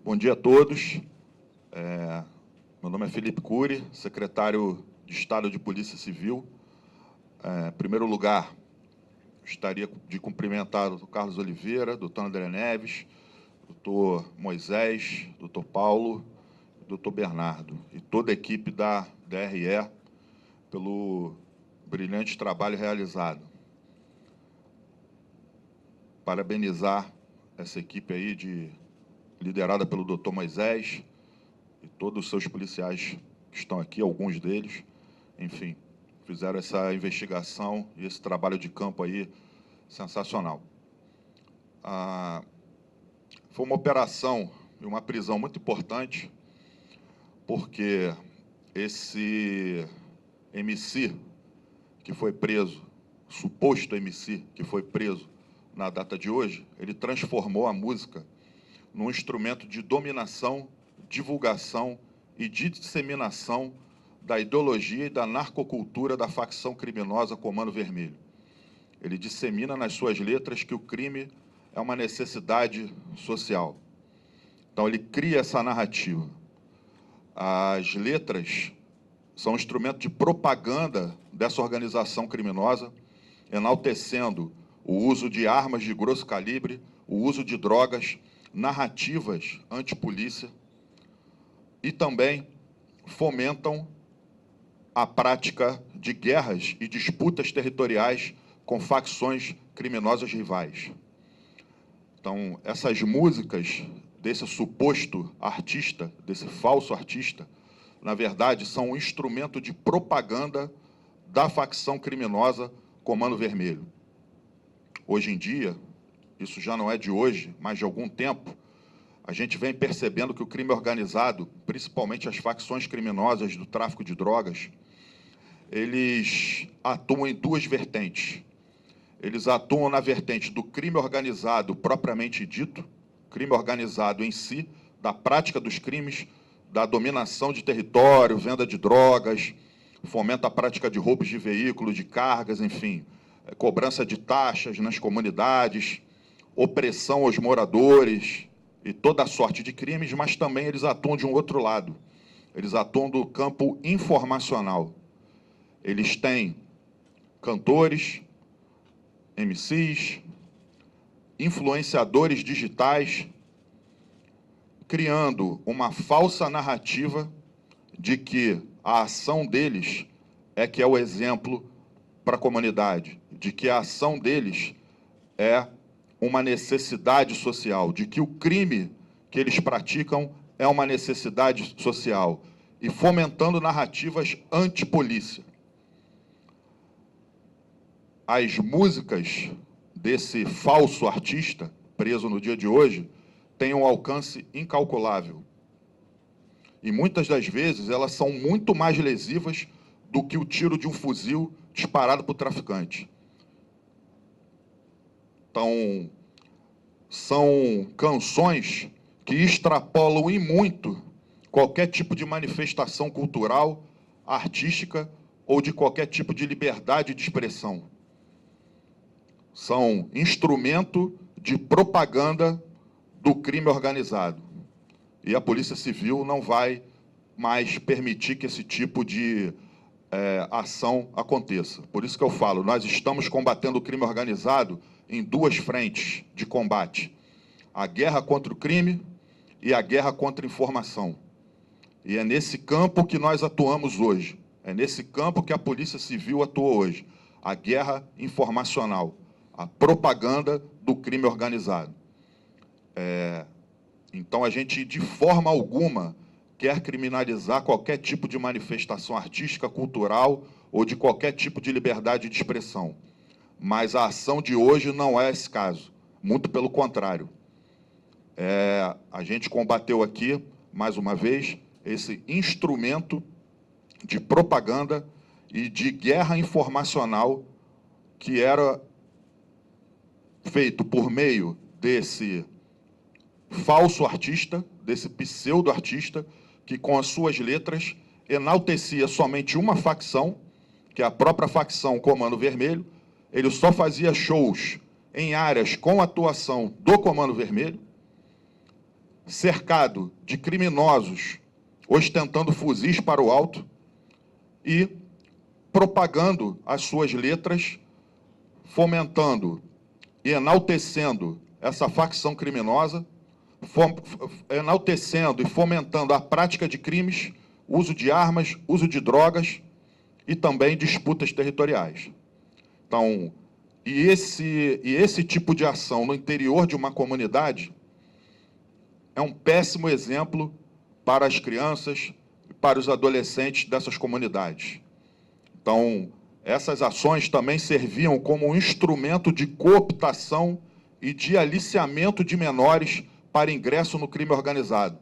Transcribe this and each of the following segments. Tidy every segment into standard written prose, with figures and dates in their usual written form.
Bom dia a todos. Meu nome é Felipe Cury, secretário de Estado de Polícia Civil. Em primeiro lugar, gostaria de cumprimentar o Dr. Carlos Oliveira, Dr. André Neves, Dr. Moisés, Dr. Paulo, Dr. Bernardo e toda a equipe da DRE pelo brilhante trabalho realizado. Parabenizar essa equipe aí liderada pelo Dr. Moisés e todos os seus policiais que estão aqui, alguns deles, enfim, fizeram essa investigação e esse trabalho de campo aí sensacional. Foi uma operação e uma prisão muito importante, porque esse MC que foi preso, suposto MC que foi preso na data de hoje, ele transformou a música num instrumento de dominação, divulgação e de disseminação da ideologia e da narcocultura da facção criminosa Comando Vermelho. Ele dissemina nas suas letras que o crime é uma necessidade social. Então, ele cria essa narrativa. As letras são um instrumento de propaganda dessa organização criminosa, enaltecendo o uso de armas de grosso calibre, o uso de drogas, narrativas antipolícia, e também fomentam a prática de guerras e disputas territoriais com facções criminosas rivais. Então, essas músicas desse suposto artista, desse falso artista, na verdade, são um instrumento de propaganda da facção criminosa Comando Vermelho. Hoje em dia, isso já não é de hoje, mas de algum tempo, a gente vem percebendo que o crime organizado, principalmente as facções criminosas do tráfico de drogas, eles atuam em duas vertentes. Eles atuam na vertente do crime organizado propriamente dito, crime organizado em si, da prática dos crimes, da dominação de território, venda de drogas, fomenta a prática de roubos de veículos, de cargas, enfim, cobrança de taxas nas comunidades, opressão aos moradores e toda a sorte de crimes, mas também eles atuam de um outro lado. Eles atuam do campo informacional. Eles têm cantores, MCs, influenciadores digitais, criando uma falsa narrativa de que a ação deles é que é o exemplo para a comunidade, de que a ação deles é uma necessidade social, de que o crime que eles praticam é uma necessidade social, e fomentando narrativas antipolícia. As músicas desse falso artista, preso no dia de hoje, têm um alcance incalculável. E muitas das vezes elas são muito mais lesivas do que o tiro de um fuzil disparado por traficante. Então, são canções que extrapolam em muito qualquer tipo de manifestação cultural, artística ou de qualquer tipo de liberdade de expressão. São instrumento de propaganda do crime organizado. E a Polícia Civil não vai mais permitir que esse tipo de ação aconteça. Por isso que eu falo, nós estamos combatendo o crime organizado em duas frentes de combate: a guerra contra o crime e a guerra contra a informação. E é nesse campo que nós atuamos hoje, é nesse campo que a Polícia Civil atua hoje, a guerra informacional, a propaganda do crime organizado. Então, a gente, de forma alguma, quer criminalizar qualquer tipo de manifestação artística, cultural ou de qualquer tipo de liberdade de expressão. Mas a ação de hoje não é esse caso, muito pelo contrário. A gente combateu aqui, mais uma vez, esse instrumento de propaganda e de guerra informacional que era feito por meio desse falso artista, desse pseudo-artista, que com as suas letras enaltecia somente uma facção, que é a própria facção Comando Vermelho. Ele só fazia shows em áreas com atuação do Comando Vermelho, cercado de criminosos ostentando fuzis para o alto e propagando as suas letras, fomentando e enaltecendo essa facção criminosa, enaltecendo e fomentando a prática de crimes, uso de armas, uso de drogas e também disputas territoriais. Então, esse tipo de ação no interior de uma comunidade é um péssimo exemplo para as crianças e para os adolescentes dessas comunidades. Então, essas ações também serviam como um instrumento de cooptação e de aliciamento de menores para ingresso no crime organizado.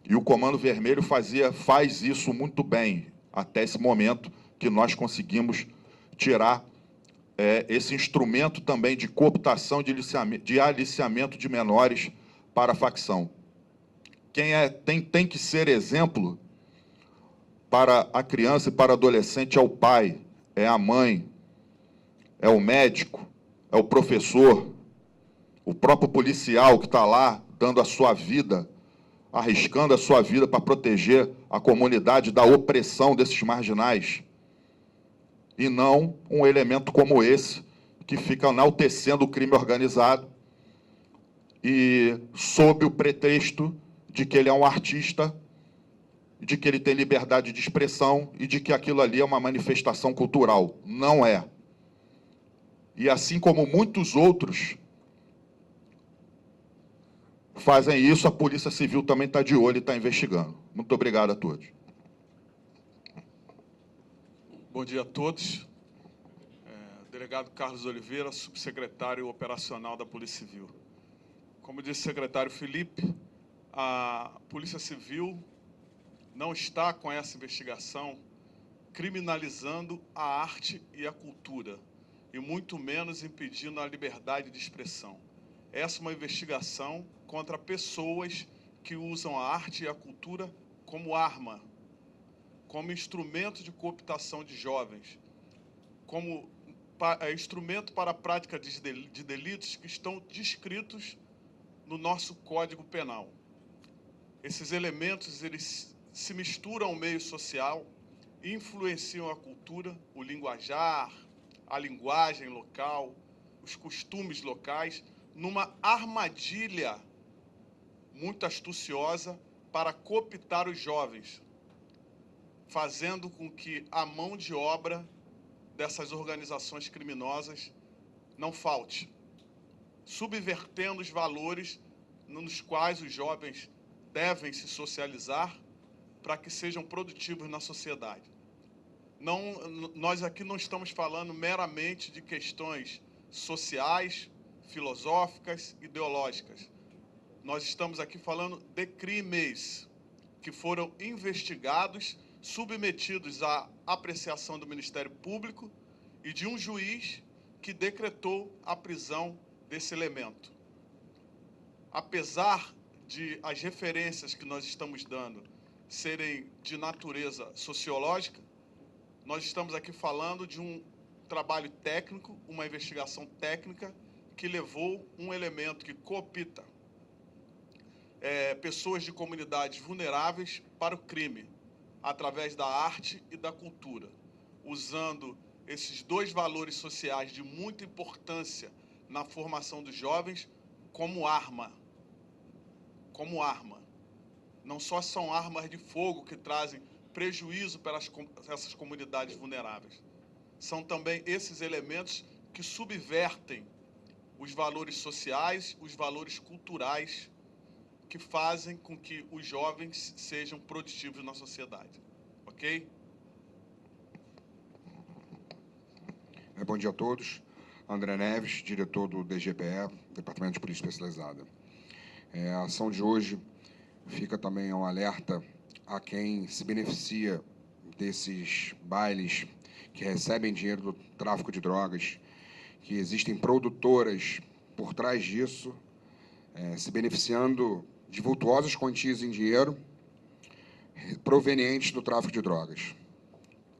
E o Comando Vermelho faz isso muito bem, até esse momento que nós conseguimos tirar esse instrumento também de cooptação, de aliciamento de menores para a facção. Quem tem que ser exemplo para a criança e para o adolescente é o pai, é a mãe, é o médico, é o professor, o próprio policial que está lá dando a sua vida, arriscando a sua vida para proteger a comunidade da opressão desses marginais. E não um elemento como esse, que fica enaltecendo o crime organizado e sob o pretexto de que ele é um artista, de que ele tem liberdade de expressão e de que aquilo ali é uma manifestação cultural. Não é. E assim como muitos outros fazem isso, a Polícia Civil também está de olho e está investigando. Muito obrigado a todos. Bom dia a todos. Delegado Carlos Oliveira, subsecretário operacional da Polícia Civil. Como disse o secretário Felipe, a Polícia Civil não está com essa investigação criminalizando a arte e a cultura, e muito menos impedindo a liberdade de expressão. Essa é uma investigação contra pessoas que usam a arte e a cultura como arma, como instrumento de cooptação de jovens, como instrumento para a prática de delitos que estão descritos no nosso Código Penal. Esses elementos, eles se misturam ao meio social, influenciam a cultura, o linguajar, a linguagem local, os costumes locais, numa armadilha muito astuciosa para cooptar os jovens, fazendo com que a mão de obra dessas organizações criminosas não falte, subvertendo os valores nos quais os jovens devem se socializar para que sejam produtivos na sociedade. Nós aqui não estamos falando meramente de questões sociais, filosóficas, ideológicas. Nós estamos aqui falando de crimes que foram investigados, submetidos à apreciação do Ministério Público e de um juiz que decretou a prisão desse elemento. Apesar de as referências que nós estamos dando serem de natureza sociológica, nós estamos aqui falando de um trabalho técnico, uma investigação técnica que levou um elemento que coopta pessoas de comunidades vulneráveis para o crime, através da arte e da cultura, usando esses dois valores sociais de muita importância na formação dos jovens como arma. Como arma. Não só são armas de fogo que trazem prejuízo para essas comunidades vulneráveis. São também esses elementos que subvertem os valores sociais, os valores culturais que fazem com que os jovens sejam produtivos na sociedade. Ok? Bom dia a todos. André Neves, diretor do DGPE, Departamento de Polícia Especializada. A ação de hoje fica também um alerta a quem se beneficia desses bailes que recebem dinheiro do tráfico de drogas, que existem produtoras por trás disso, se beneficiando de vultuosas quantias em dinheiro provenientes do tráfico de drogas.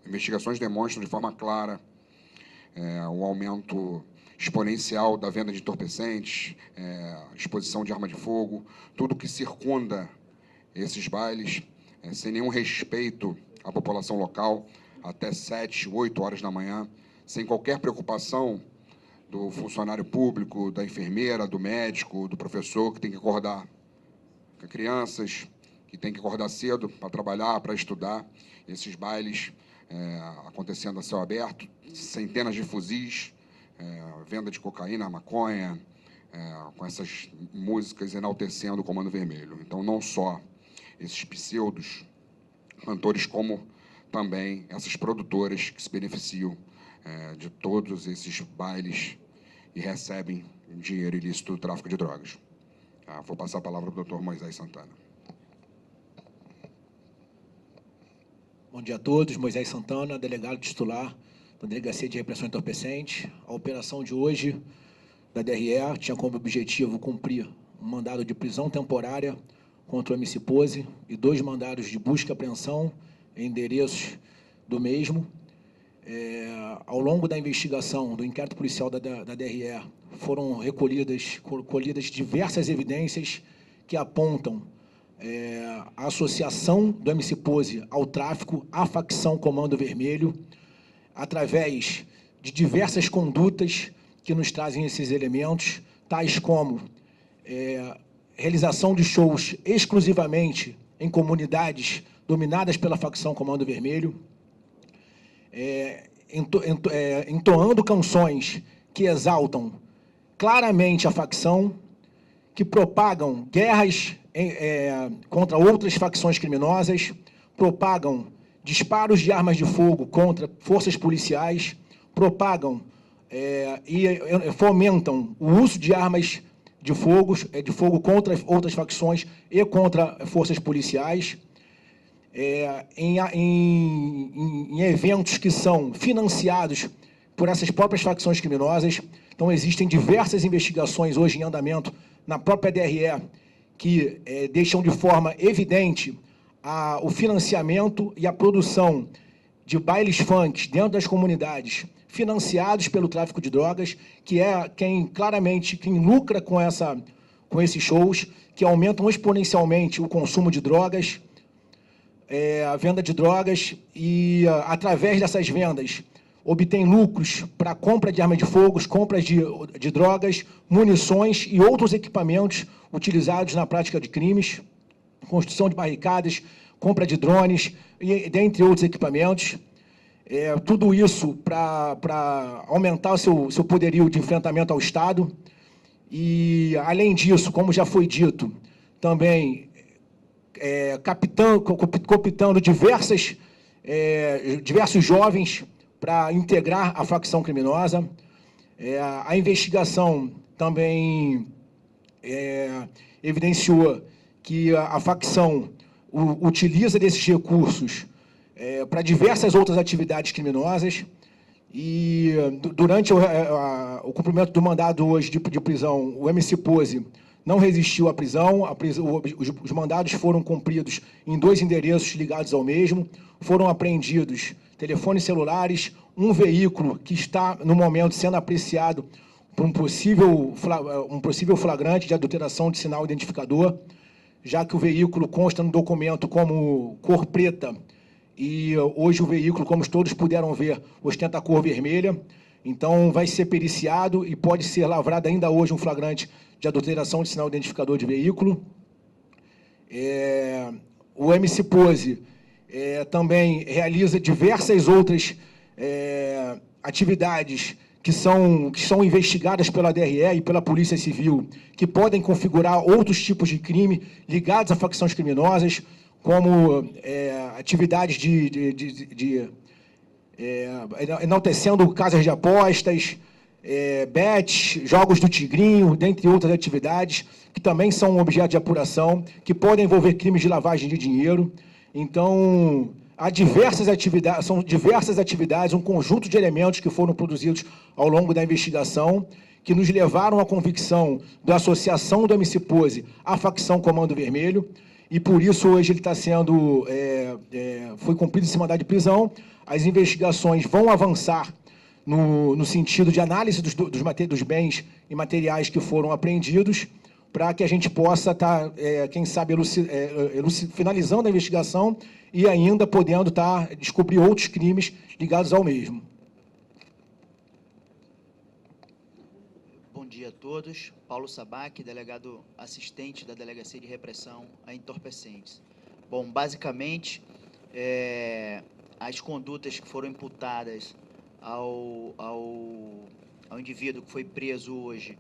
Investigações demonstram de forma clara o aumento exponencial da venda de entorpecentes, exposição de arma de fogo, tudo que circunda esses bailes, sem nenhum respeito à população local, até 7, 8 horas da manhã, sem qualquer preocupação do funcionário público, da enfermeira, do médico, do professor, que tem que acordar com crianças, que tem que acordar cedo para trabalhar, para estudar. Esses bailes acontecendo a céu aberto, centenas de fuzis, venda de cocaína, maconha, com essas músicas enaltecendo o Comando Vermelho. Então, não só esses pseudos cantores, como também essas produtoras que se beneficiam de todos esses bailes e recebem dinheiro ilícito do tráfico de drogas. Vou passar a palavra para o Dr. Moisés Santana. Bom dia a todos. Moisés Santana, delegado titular da Delegacia de Repressão Entorpecente. A operação de hoje da DRE tinha como objetivo cumprir um mandado de prisão temporária contra o MC Pose e 2 mandados de busca e apreensão em endereços do mesmo. Ao longo da investigação do inquérito policial da DRE, foram colhidas diversas evidências que apontam a associação do MC Pose ao tráfico, à facção Comando Vermelho, através de diversas condutas que nos trazem esses elementos, tais como realização de shows exclusivamente em comunidades dominadas pela facção Comando Vermelho, entoando canções que exaltam claramente a facção, que propagam guerras contra outras facções criminosas, propagam disparos de armas de fogo contra forças policiais, propagam e fomentam o uso de armas de fogo contra outras facções e contra forças policiais, em eventos que são financiados por essas próprias facções criminosas. Então, existem diversas investigações hoje em andamento na própria DRE que deixam de forma evidente o financiamento e a produção de bailes funk dentro das comunidades, financiados pelo tráfico de drogas, que é quem lucra com esses shows, que aumentam exponencialmente o consumo de drogas, a venda de drogas, e através dessas vendas obtém lucros para compra de armas de fogo, compras de drogas, munições e outros equipamentos utilizados na prática de crimes, construção de barricadas, compra de drones, e dentre outros equipamentos. Tudo isso para aumentar o seu poderio de enfrentamento ao Estado. E, além disso, como já foi dito, também cooptando diversos jovens para integrar a facção criminosa. A investigação também evidenciou que a facção utiliza desses recursos para diversas outras atividades criminosas, e durante o cumprimento do mandado hoje de prisão, o MC Pose não resistiu à prisão. Os mandados foram cumpridos em 2 endereços ligados ao mesmo, foram apreendidos telefones celulares, um veículo que está, no momento, sendo apreciado por um possível flagrante de adulteração de sinal identificador, já que o veículo consta no documento como cor preta, e hoje o veículo, como todos puderam ver, ostenta a cor vermelha. Então, vai ser periciado e pode ser lavrado ainda hoje um flagrante de adulteração de sinal identificador de veículo. O MC Pose também realiza diversas outras atividades que são investigadas pela DRE e pela Polícia Civil, que podem configurar outros tipos de crime ligados a facções criminosas, como atividades enaltecendo casas de apostas, bets, jogos do Tigrinho, dentre outras atividades, que também são objeto de apuração, que podem envolver crimes de lavagem de dinheiro. Então, são diversas atividades, um conjunto de elementos que foram produzidos ao longo da investigação, que nos levaram à convicção da associação do MC Pose à facção Comando Vermelho, e por isso hoje ele está sendo, foi cumprido esse mandado de prisão. As investigações vão avançar no sentido de análise dos bens e materiais que foram apreendidos, para que a gente possa estar, quem sabe, finalizando a investigação e ainda podendo descobrir outros crimes ligados ao mesmo. Bom dia a todos. Paulo Sabac, delegado assistente da Delegacia de Repressão a Entorpecentes. Bom, basicamente, as condutas que foram imputadas ao indivíduo que foi preso hoje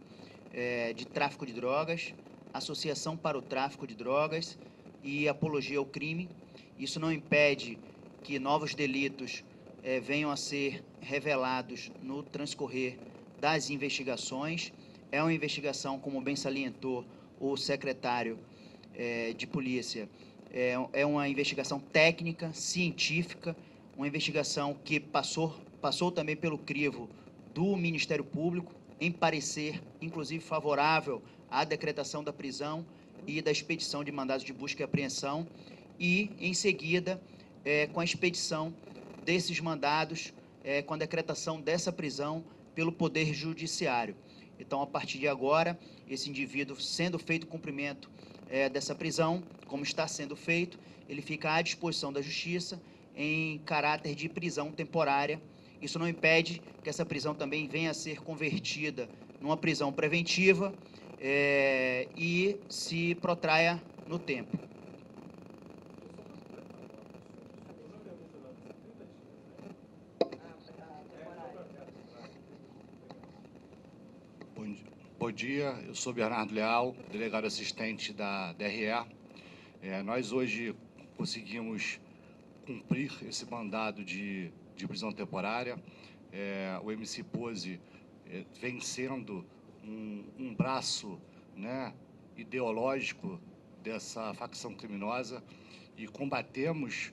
de tráfico de drogas, associação para o tráfico de drogas e apologia ao crime. Isso não impede que novos delitos venham a ser revelados no transcorrer das investigações. É uma investigação, como bem salientou o secretário de Polícia, é uma investigação técnica, científica, uma investigação que passou também pelo crivo do Ministério Público, em parecer, inclusive, favorável à decretação da prisão e da expedição de mandados de busca e apreensão, e, em seguida, com a expedição desses mandados, com a decretação dessa prisão pelo Poder Judiciário. Então, a partir de agora, esse indivíduo, sendo feito o cumprimento dessa prisão, como está sendo feito, ele fica à disposição da Justiça em caráter de prisão temporária. Isso não impede que essa prisão também venha a ser convertida numa prisão preventiva e se protraia no tempo. Bom dia, eu sou Bernardo Leal, delegado assistente da DRE. Nós hoje conseguimos cumprir esse mandado de prisão temporária. O MC Pose vem sendo um braço, né, ideológico dessa facção criminosa e combatemos,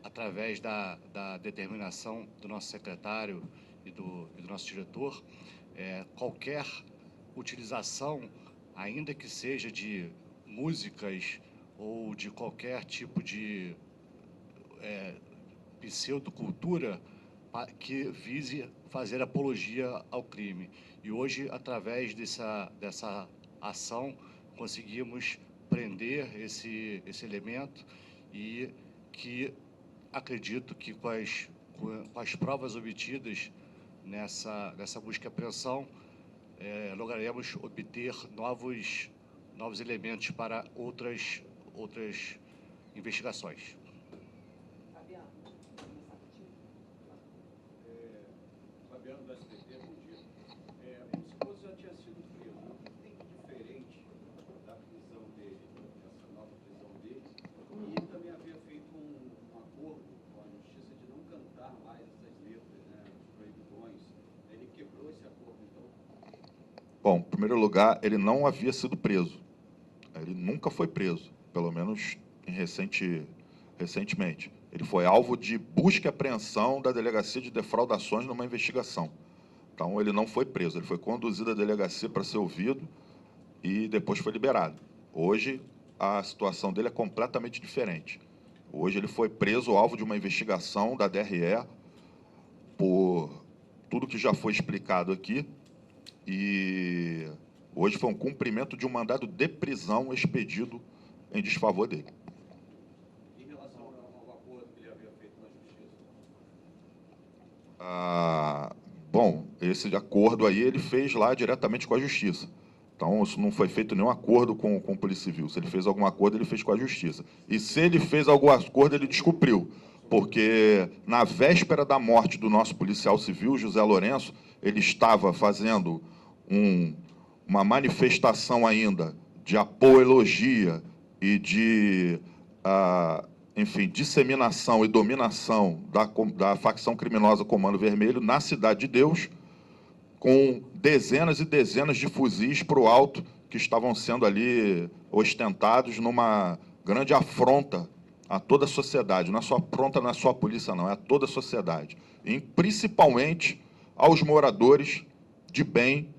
através da determinação do nosso secretário e do nosso diretor, qualquer utilização, ainda que seja de músicas ou de qualquer tipo de pseudocultura que vise fazer apologia ao crime. E hoje, através dessa ação, conseguimos prender esse elemento e que acredito que com as provas obtidas nessa busca e apreensão, lograremos obter novos elementos para outras investigações. Fabiano, do SBT, bom dia. O esposo já tinha sido preso. O que tem de diferente da prisão dele, dessa nova prisão dele? E também havia feito um acordo com a Justiça de não cantar mais essas letras, né, os proibidões. Ele quebrou esse acordo, então? Bom, em primeiro lugar, ele não havia sido preso. Ele nunca foi preso, pelo menos recentemente. Ele foi alvo de busca e apreensão da Delegacia de Defraudações numa investigação. Então, ele não foi preso, ele foi conduzido à delegacia para ser ouvido e depois foi liberado. Hoje, a situação dele é completamente diferente. Hoje, ele foi preso, alvo de uma investigação da DRE, por tudo que já foi explicado aqui, e hoje foi um cumprimento de um mandado de prisão expedido em desfavor dele. Em relação ao acordo que ele havia feito na Justiça? Bom, esse acordo aí ele fez lá diretamente com a Justiça. Então, isso não foi feito nenhum acordo com a Polícia Civil. Se ele fez algum acordo, ele fez com a Justiça. E se ele fez algum acordo, ele descumpriu. Porque na véspera da morte do nosso policial civil, José Lourenço, ele estava fazendo uma manifestação ainda de apologia e de, enfim, disseminação e dominação da facção criminosa Comando Vermelho na Cidade de Deus, com dezenas e dezenas de fuzis para o alto que estavam sendo ali ostentados numa grande afronta a toda a sociedade. Não é só afronta, não é só a polícia, não, é a toda a sociedade. E principalmente aos moradores de bem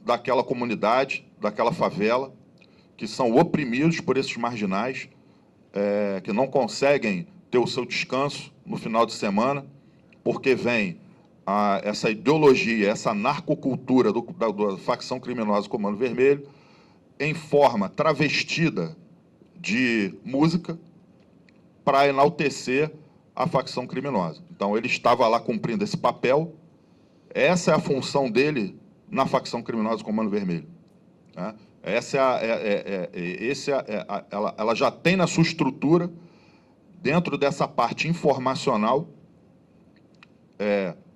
daquela comunidade, daquela favela, que são oprimidos por esses marginais, que não conseguem ter o seu descanso no final de semana, porque vêm essa ideologia, essa narcocultura da facção criminosa Comando Vermelho em forma travestida de música para enaltecer a facção criminosa. Então, ele estava lá cumprindo esse papel. Essa é a função dele na facção criminosa Comando Vermelho. Né? Ela já tem na sua estrutura, dentro dessa parte informacional,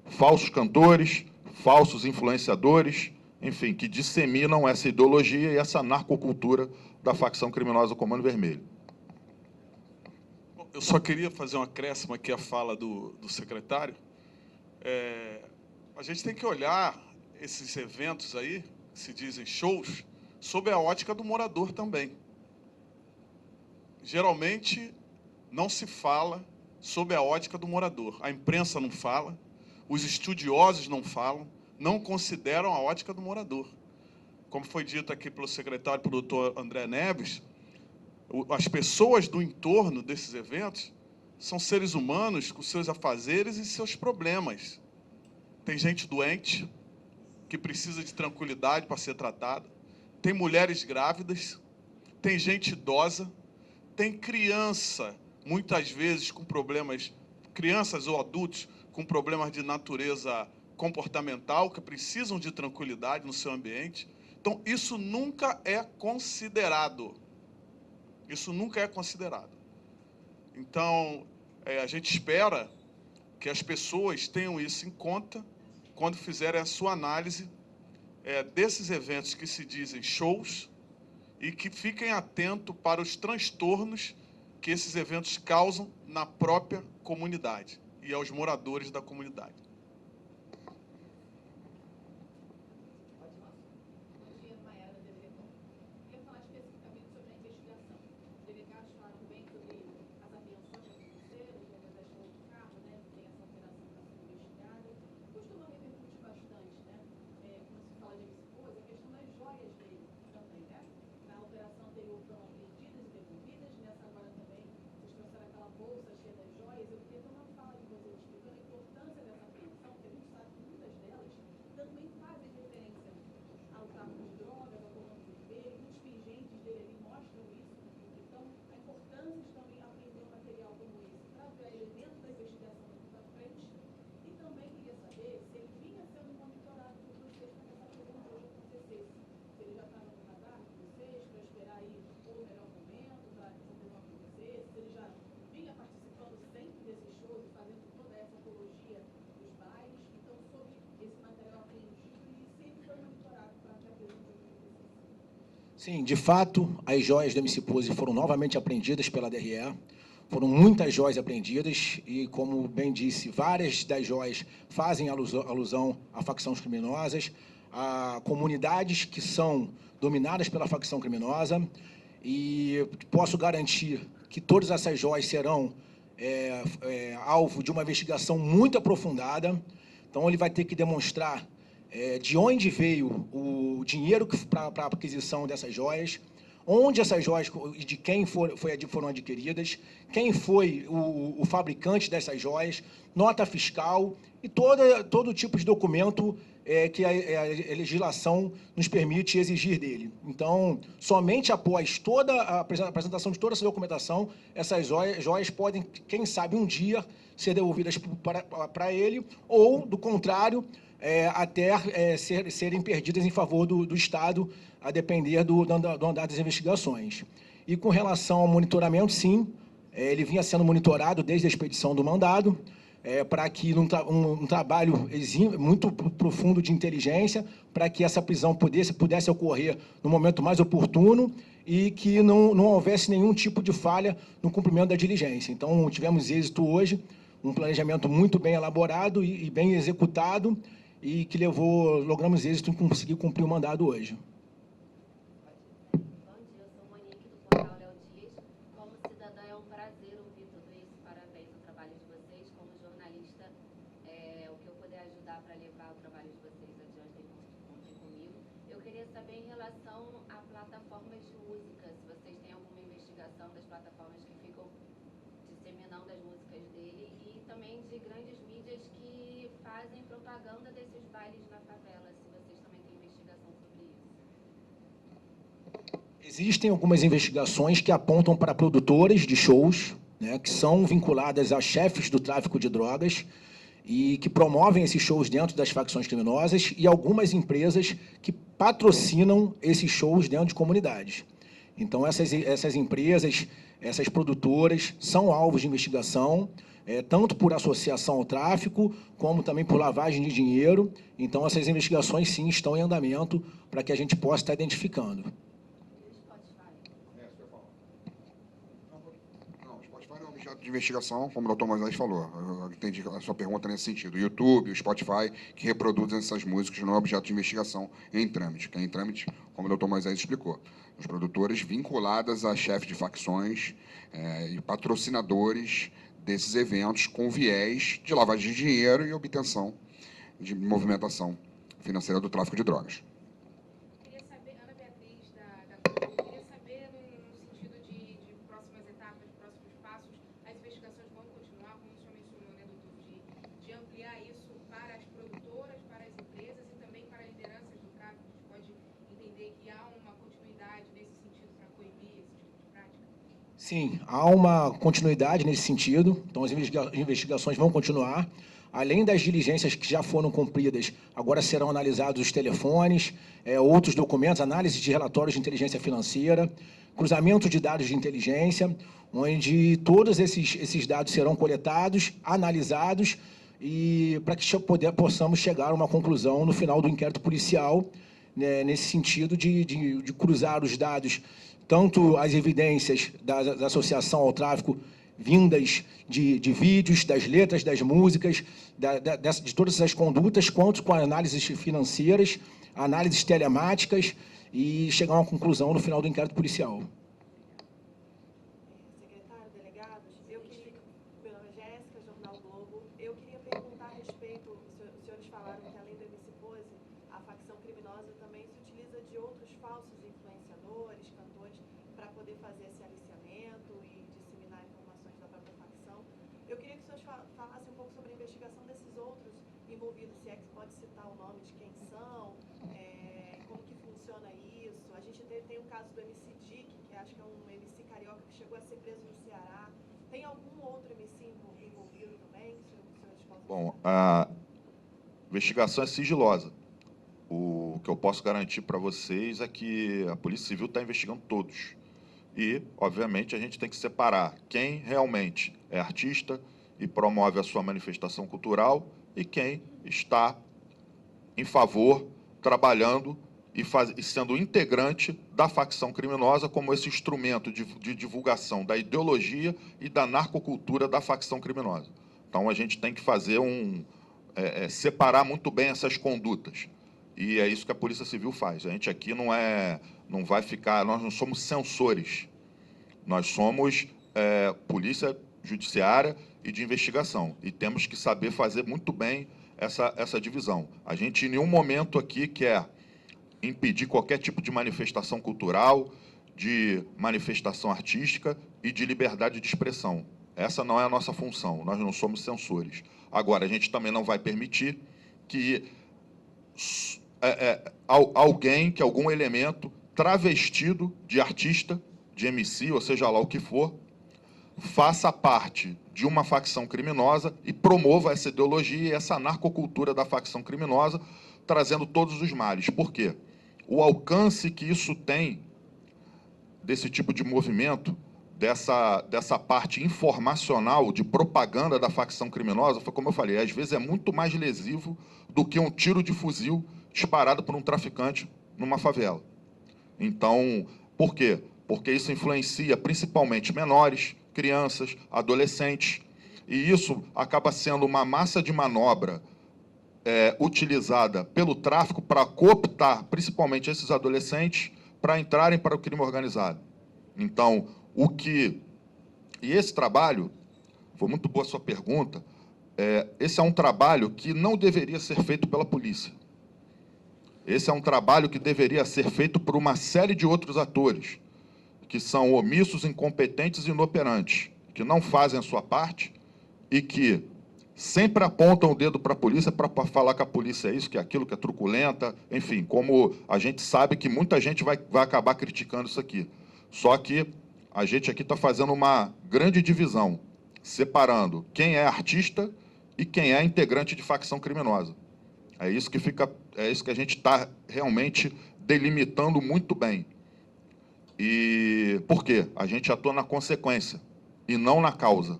falsos cantores, falsos influenciadores, enfim, que disseminam essa ideologia e essa narcocultura da facção criminosa Comando Vermelho. Eu só queria fazer um acréscimo aqui à fala do secretário. A gente tem que olhar esses eventos aí, que se dizem shows, sob a ótica do morador também. Geralmente, não se fala sob a ótica do morador. A imprensa não fala, os estudiosos não falam, não consideram a ótica do morador. Como foi dito aqui pelo secretário, pelo doutor André Neves, as pessoas do entorno desses eventos são seres humanos com seus afazeres e seus problemas. Tem gente doente, que precisa de tranquilidade para ser tratada, tem mulheres grávidas, tem gente idosa, tem criança, muitas vezes com problemas, crianças ou adultos com problemas de natureza comportamental, que precisam de tranquilidade no seu ambiente. Então, isso nunca é considerado. Isso nunca é considerado. Então, a gente espera que as pessoas tenham isso em conta quando fizerem a sua análise desses eventos que se dizem shows e que fiquem atentos para os transtornos que esses eventos causam na própria comunidade e aos moradores da comunidade. Sim, de fato, as joias do MC Pose foram novamente apreendidas pela DRE. Foram muitas joias apreendidas e, como bem disse, várias das joias fazem alusão a facções criminosas, a comunidades que são dominadas pela facção criminosa, e posso garantir que todas essas joias serão alvo de uma investigação muito aprofundada. Então, ele vai ter que demonstrar de onde veio o dinheiro para a aquisição dessas joias, onde essas joias e de quem foram adquiridas, quem foi o fabricante dessas joias, nota fiscal e todo tipo de documento que a legislação nos permite exigir dele. Então, somente após toda a apresentação de toda essa documentação, essas joias podem, quem sabe, um dia ser devolvidas para ele, ou, do contrário, até serem perdidas em favor do Estado, a depender do andar das investigações. E com relação ao monitoramento, sim, ele vinha sendo monitorado desde a expedição do mandado, para que um trabalho muito profundo de inteligência, para que essa prisão pudesse ocorrer no momento mais oportuno e que não houvesse nenhum tipo de falha no cumprimento da diligência. Então, tivemos êxito hoje, um planejamento muito bem elaborado e bem executado, e que logramos êxito em conseguir cumprir o mandado hoje. Bom dia, eu sou Monique, do portal Léo Dias. Como cidadã, é um prazer ouvir tudo isso. Parabéns ao trabalho de vocês. Como jornalista, o que eu puder ajudar para levar o trabalho de vocês adiante, contem comigo. Eu queria saber, em relação a plataformas de música, se vocês têm alguma investigação das plataformas que ficam disseminando as músicas dele, e também de grandes mídias que fazem propaganda desses bailes na favela, se vocês também têm investigação sobre isso. Existem algumas investigações que apontam para produtoras de shows, né, que são vinculadas a chefes do tráfico de drogas e que promovem esses shows dentro das facções criminosas, e algumas empresas que patrocinam esses shows dentro de comunidades. Então, essas empresas, essas produtoras, são alvos de investigação, tanto por associação ao tráfico, como também por lavagem de dinheiro. Então, essas investigações, sim, estão em andamento para que a gente possa estar identificando. Não, o Spotify é um objeto de investigação, como o doutor Moisés falou. Eu entendi a sua pergunta nesse sentido. O YouTube, o Spotify, que reproduzem essas músicas, não é objeto de investigação em trâmite. Que é em trâmite, como o doutor Moisés explicou. Os produtores vinculadas a chefes de facções e patrocinadores desses eventos com viés de lavagem de dinheiro e obtenção de movimentação financeira do tráfico de drogas. Queria saber, Ana Beatriz, da Globo, queria saber, no sentido de próximas etapas, próximos passos, as investigações vão continuar, como o senhor mencionou, né, doutor, de ampliar isso para as produtoras, para as empresas e também para lideranças do tráfico. A gente pode entender que há uma continuidade nesse sentido para coibir esse tipo de prática? Sim, há uma continuidade nesse sentido, então as investigações vão continuar. Além das diligências que já foram cumpridas, agora serão analisados os telefones, outros documentos, análise de relatórios de inteligência financeira, cruzamento de dados de inteligência, onde todos esses dados serão coletados, analisados, e para que possamos chegar a uma conclusão no final do inquérito policial, né, nesse sentido de cruzar os dados, tanto as evidências da associação ao tráfico vindas de vídeos, das letras, das músicas, de todas essas condutas, quanto com análises financeiras, análises telemáticas, e chegar a uma conclusão no final do inquérito policial. Secretário, delegados, meu nome é Jéssica, Jornal Globo. Eu queria perguntar a respeito, os senhores falaram que além do MC Pose, a facção criminosa também se utiliza de outros falsos influenciadores, cantores, para poder fazer esse aliciamento e disseminar informações da própria facção. Eu queria que os senhores falassem um pouco sobre a investigação desses outros envolvidos, se é que pode citar o nome de quem são, como que funciona isso. A gente tem o caso do MC Dick, que acho que é um MC carioca que chegou a ser preso no Ceará. Tem algum outro MC envolvido também? Bom, a investigação é sigilosa. O que eu posso garantir para vocês é que a Polícia Civil está investigando todos. E, obviamente, a gente tem que separar quem realmente é artista e promove a sua manifestação cultural e quem está em favor, trabalhando e sendo integrante da facção criminosa como esse instrumento de divulgação da ideologia e da narcocultura da facção criminosa. Então, a gente tem que fazer separar muito bem essas condutas. E é isso que a Polícia Civil faz. A gente aqui não vai ficar... Nós não somos censores. Nós somos polícia judiciária e de investigação. E temos que saber fazer muito bem essa divisão. A gente, em nenhum momento aqui, quer impedir qualquer tipo de manifestação cultural, de manifestação artística e de liberdade de expressão. Essa não é a nossa função. Nós não somos censores. Agora, a gente também não vai permitir que alguém, que algum elemento travestido de artista, de MC, ou seja lá o que for, faça parte de uma facção criminosa e promova essa ideologia e essa narcocultura da facção criminosa, trazendo todos os males. Por quê? O alcance que isso tem desse tipo de movimento, dessa parte informacional de propaganda da facção criminosa, foi como eu falei, às vezes é muito mais lesivo do que um tiro de fuzil disparado por um traficante numa favela. Então, por quê? Porque isso influencia principalmente menores, crianças, adolescentes, e isso acaba sendo uma massa de manobra utilizada pelo tráfico para cooptar, principalmente esses adolescentes, para entrarem para o crime organizado. Então, E esse trabalho, foi muito boa a sua pergunta, esse é um trabalho que não deveria ser feito pela polícia. Esse é um trabalho que deveria ser feito por uma série de outros atores, que são omissos, incompetentes e inoperantes, que não fazem a sua parte e que sempre apontam o dedo para a polícia para falar que a polícia é isso, que é aquilo, que é truculenta, enfim, como a gente sabe que muita gente vai acabar criticando isso aqui. Só que a gente aqui está fazendo uma grande divisão, separando quem é artista e quem é integrante de facção criminosa. É isso que a gente está realmente delimitando muito bem. E por quê? A gente atua na consequência e não na causa.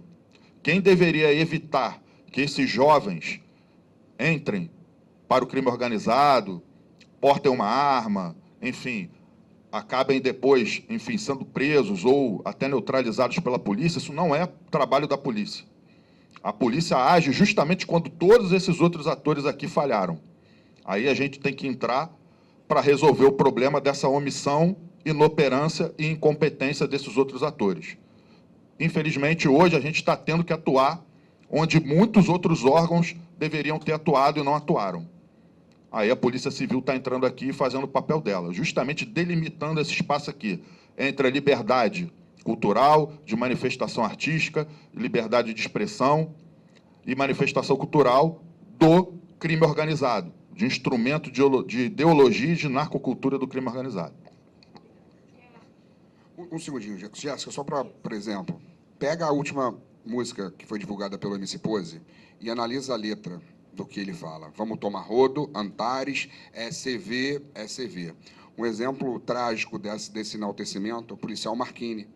Quem deveria evitar que esses jovens entrem para o crime organizado, portem uma arma, enfim, acabem depois, enfim, sendo presos ou até neutralizados pela polícia, isso não é trabalho da polícia. A polícia age justamente quando todos esses outros atores aqui falharam. Aí a gente tem que entrar para resolver o problema dessa omissão, inoperância e incompetência desses outros atores. Infelizmente, hoje a gente está tendo que atuar onde muitos outros órgãos deveriam ter atuado e não atuaram. Aí a Polícia Civil está entrando aqui e fazendo o papel dela, justamente delimitando esse espaço aqui, entre a liberdade cultural, de manifestação artística, liberdade de expressão e manifestação cultural do crime organizado, de instrumento de ideologia e de narcocultura do crime organizado. Um segundinho, Jéssica, só para, por exemplo, pega a última música que foi divulgada pelo MC Pose e analisa a letra do que ele fala. Vamos tomar rodo, Antares, SV, SV. Um exemplo trágico desse enaltecimento, o policial Marchini.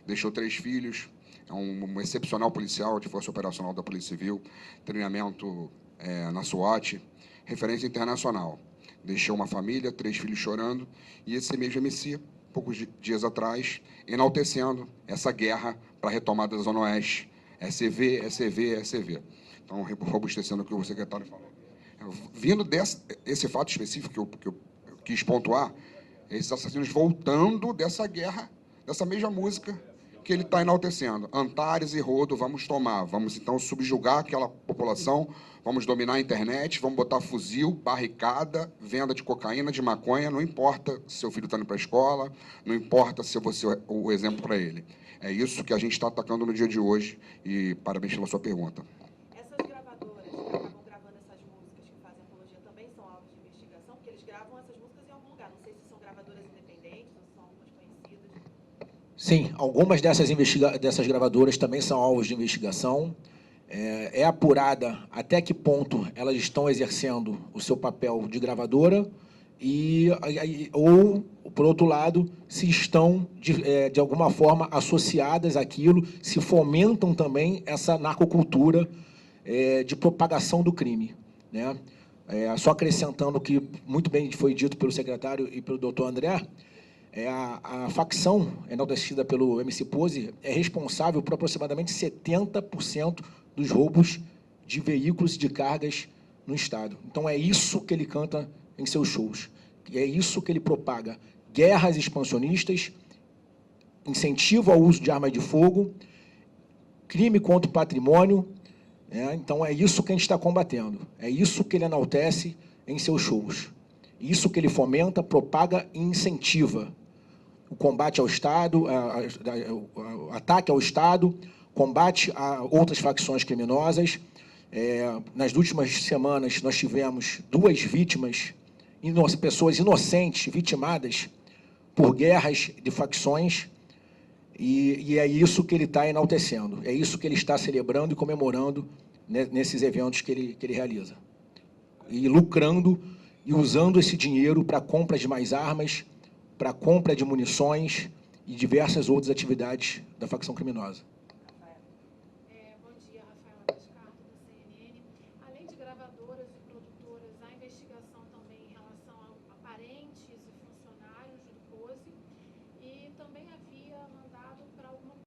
Deixou 3 filhos, é um excepcional policial de Força Operacional da Polícia Civil, treinamento na SWAT, referência internacional. Deixou uma família, 3 filhos chorando, e esse mesmo MC, poucos dias atrás, enaltecendo essa guerra para a retomada da Zona Oeste. SV, SV, SV. Então, robustecendo o que o secretário falou. Vindo esse fato específico que eu quis pontuar, esses assassinos voltando dessa guerra, dessa mesma música que ele está enaltecendo. Antares e rodo, vamos tomar. Vamos, então, subjugar aquela população, vamos dominar a internet, vamos botar fuzil, barricada, venda de cocaína, de maconha, não importa se seu filho está indo para a escola, não importa se você é o exemplo para ele. É isso que a gente está atacando no dia de hoje, e parabéns pela sua pergunta. Essas gravadoras que acabam gravando essas músicas que fazem apologia também são alvos de investigação, porque eles gravam essas músicas em algum lugar. Não sei se são gravadoras independentes ou se são algumas conhecidas. Sim, algumas dessas gravadoras também são alvos de investigação. É apurada até que ponto elas estão exercendo o seu papel de gravadora ou, por outro lado, se estão, de alguma forma, associadas àquilo, se fomentam também essa narcocultura de propagação do crime, né? Só acrescentando o que muito bem foi dito pelo secretário e pelo doutor André, a facção enaltecida pelo MC Pose é responsável por aproximadamente 70% dos roubos de veículos e de cargas no Estado. Então, é isso que ele canta em seus shows. É isso que ele propaga. Guerras expansionistas, incentivo ao uso de armas de fogo, crime contra o patrimônio. Então, é isso que a gente está combatendo. É isso que ele enaltece em seus shows. Isso que ele fomenta, propaga e incentiva. O combate ao Estado, o ataque ao Estado, combate a outras facções criminosas. Nas últimas semanas, nós tivemos 2 vítimas, pessoas inocentes, vitimadas por guerras de facções, e é isso que ele está enaltecendo, é isso que ele está celebrando e comemorando nesses eventos que ele realiza. E lucrando e usando esse dinheiro para compra de mais armas, para compra de munições e diversas outras atividades da facção criminosa.